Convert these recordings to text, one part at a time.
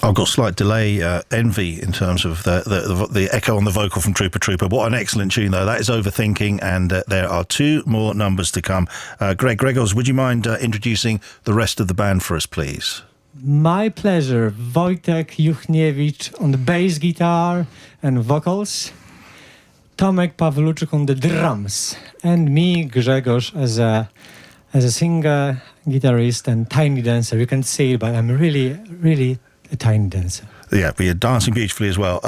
I've got slight delay envy in terms of the echo on the vocal from Trupa Trupa. What an excellent tune, though. That is Overthinking, and there are two more numbers to come. Gregors, would you mind introducing the rest of the band for us, please? My pleasure. Wojtek Juchniewicz on the bass guitar and vocals. Tomek Pawluczyk on the drums. And me, Grzegorz, as a singer, guitarist and tiny dancer. You can't see it, but I'm really a tiny dancer. Yeah, but you're dancing beautifully as well.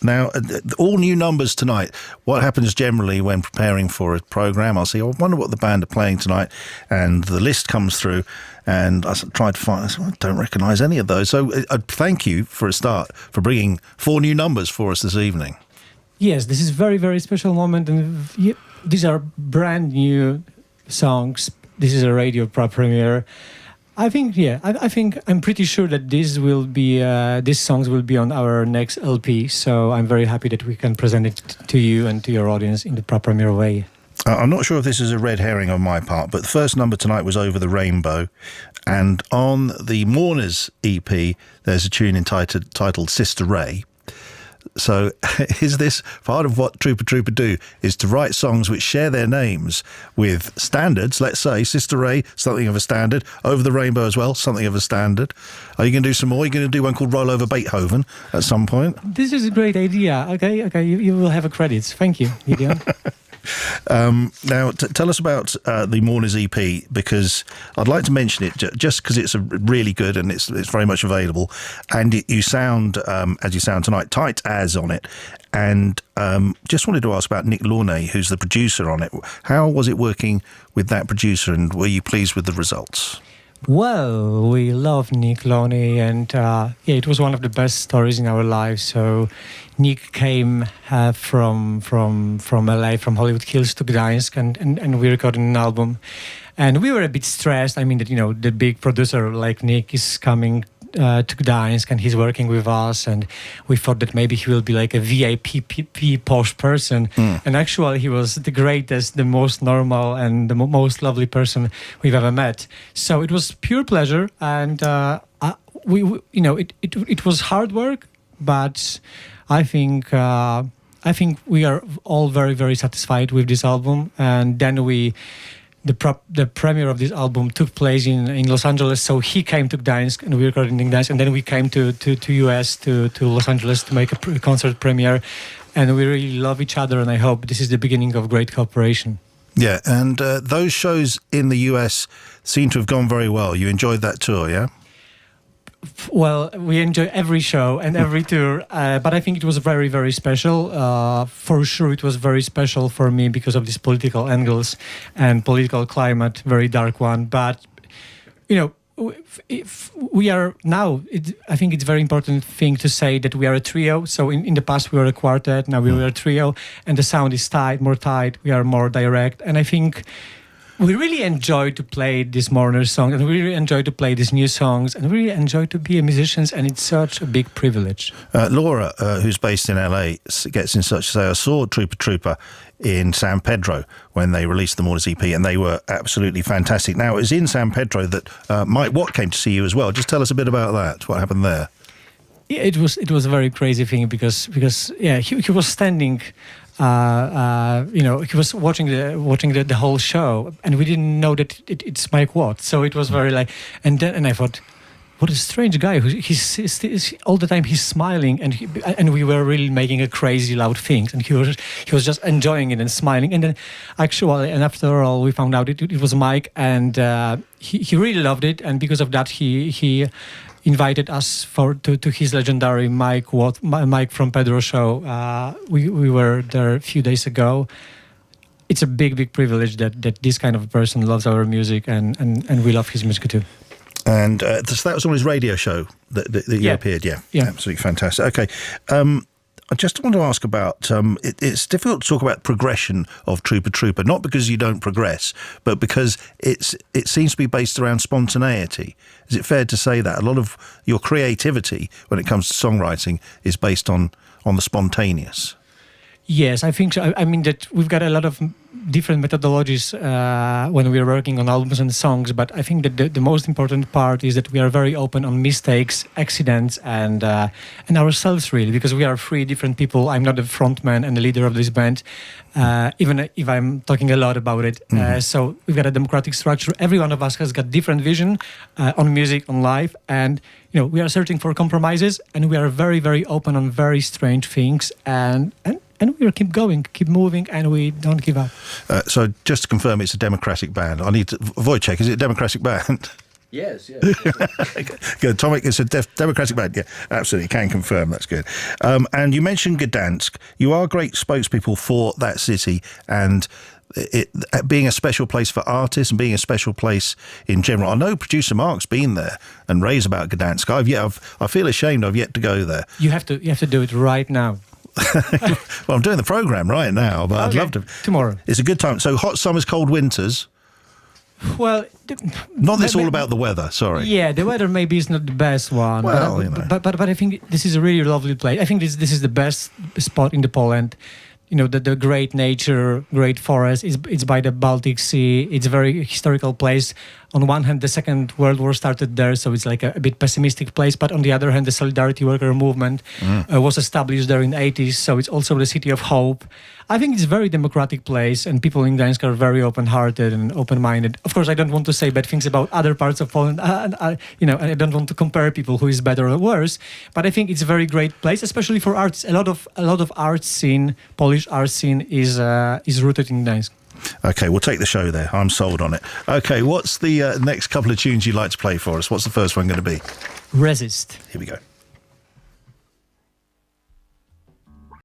Now, all new numbers tonight. What happens generally when preparing for a programme? I'll see, I wonder what the band are playing tonight, and the list comes through, and I tried to find, I don't recognise any of those. So thank you, for a start, for bringing 4 new numbers for us this evening. Yes, this is a very, very special moment, and these are brand new songs. This is a radio premiere. I think I'm pretty sure that these songs will be on our next LP. So I'm very happy that we can present it to you and to your audience in the premiere way. I'm not sure if this is a red herring on my part, but the first number tonight was Over the Rainbow, and on the Mourners EP, there's a tune titled Sister Ray. So is this part of what Trupa Trupa do, is to write songs which share their names with standards? Let's say Sister Ray, something of a standard. Over the Rainbow as well, something of a standard. Are you going to do some more? Are you going to do one called Roll Over Beethoven at some point? This is a great idea. Okay, you will have a credits. Thank you, Gideon. Now, tell us about the Mourners EP, because I'd like to mention it just because it's really good and it's very much available, and you sound as you sound tonight, tight as on it, and just wanted to ask about Nick Launay, who's the producer on it. How was it working with that producer, and were you pleased with the results? Well, we love Nick Launay, and it was one of the best stories in our lives. So Nick came from LA, from Hollywood Hills to Gdańsk, and we recorded an album. And we were a bit stressed. I mean, that the big producer like Nick is coming to Gdańsk, and he's working with us, and we thought that maybe he will be like a VIP posh person, and actually he was the greatest, the most normal, and the most lovely person we've ever met. So it was pure pleasure, and it was hard work, but I think we are all very, very satisfied with this album. And then the premiere of this album took place in Los Angeles, so he came to Gdańsk and we recorded in Gdańsk, and then we came to US, to Los Angeles to make a concert premiere, and we really love each other, and I hope this is the beginning of great cooperation. Yeah, and those shows in the US seem to have gone very well. You enjoyed that tour, yeah? Well, we enjoy every show and every tour, but I think it was very, very special. For sure, it was very special for me because of these political angles and political climate, very dark one. But, if we are now, I think it's a very important thing to say that we are a trio. So in the past, we were a quartet, now we were a trio, and the sound is more tight, we are more direct. And I think we really enjoy to play these Mourners songs, and we really enjoy to play these new songs, and we really enjoy to be musicians, and it's such a big privilege. Laura, who's based in LA, gets in touch to say, I saw Trupa Trupa in San Pedro when they released the Mourners EP, and they were absolutely fantastic. Now, it was in San Pedro that Mike Watt came to see you as well. Just tell us a bit about that, what happened there. Yeah, it was a very crazy thing because he was standing. He was watching the whole show, and we didn't know that it's Mike Watt. So it was very and I thought, what a strange guy! He's all the time he's smiling, and we were really making a crazy loud thing, and he was just enjoying it and smiling. And then after all, we found out it was Mike, and he really loved it, and because of that, he invited us to his legendary Mike from Pedro show. We were there a few days ago. It's a big privilege that this kind of person loves our music, and we love his music too. And so that was on his radio show that you appeared. Yeah, absolutely fantastic. Okay. I just want to ask about, it's difficult to talk about progression of Trupa Trupa, not because you don't progress, but because it seems to be based around spontaneity. Is it fair to say that? A lot of your creativity when it comes to songwriting is based on the spontaneous. Yes, I think so. I mean that we've got a lot of different methodologies when we're working on albums and songs, but I think that the most important part is that we are very open on mistakes, accidents, and ourselves really, because we are three different people. I'm not the frontman and the leader of this band, even if I'm talking a lot about it. So we've got a democratic structure. Every one of us has got different vision on music, on life, and we are searching for compromises, and we are very, very open on very strange things, and we'll keep going, keep moving, and we don't give up. So just to confirm, it's a democratic band. I need to... Wojciech, is it a democratic band? Yes. Good. Tomek, it's a democratic band. Yeah, absolutely. Can confirm. That's good. And you mentioned Gdansk. You are great spokespeople for that city, and it being a special place for artists and being a special place in general. I know producer Mark's been there and raves about Gdansk. I feel ashamed I've yet to go there. You have to do it right now. Well, I'm doing the programme right now, but I'd love to. Tomorrow. It's a good time. So hot summers, cold winters. Well, not this all about the weather. Sorry. Yeah, the weather maybe is not the best one. Well, but I think this is a really lovely place. I think this is the best spot in the Poland. The great nature, great forest. It's by the Baltic Sea. It's a very historical place. On one hand, the Second World War started there, so it's like a bit pessimistic place. But on the other hand, the Solidarity Worker movement was established there in the 80s, so it's also the city of hope. I think it's a very democratic place, and people in Gdańsk are very open-hearted and open-minded. Of course, I don't want to say bad things about other parts of Poland, and I don't want to compare people who is better or worse. But I think it's a very great place, especially for arts. A lot of art scene, Polish art scene, is rooted in Gdańsk. Okay, we'll take the show there. I'm sold on it. Okay, what's the next couple of tunes you'd like to play for us? What's the first one going to be? Resist. Here we go.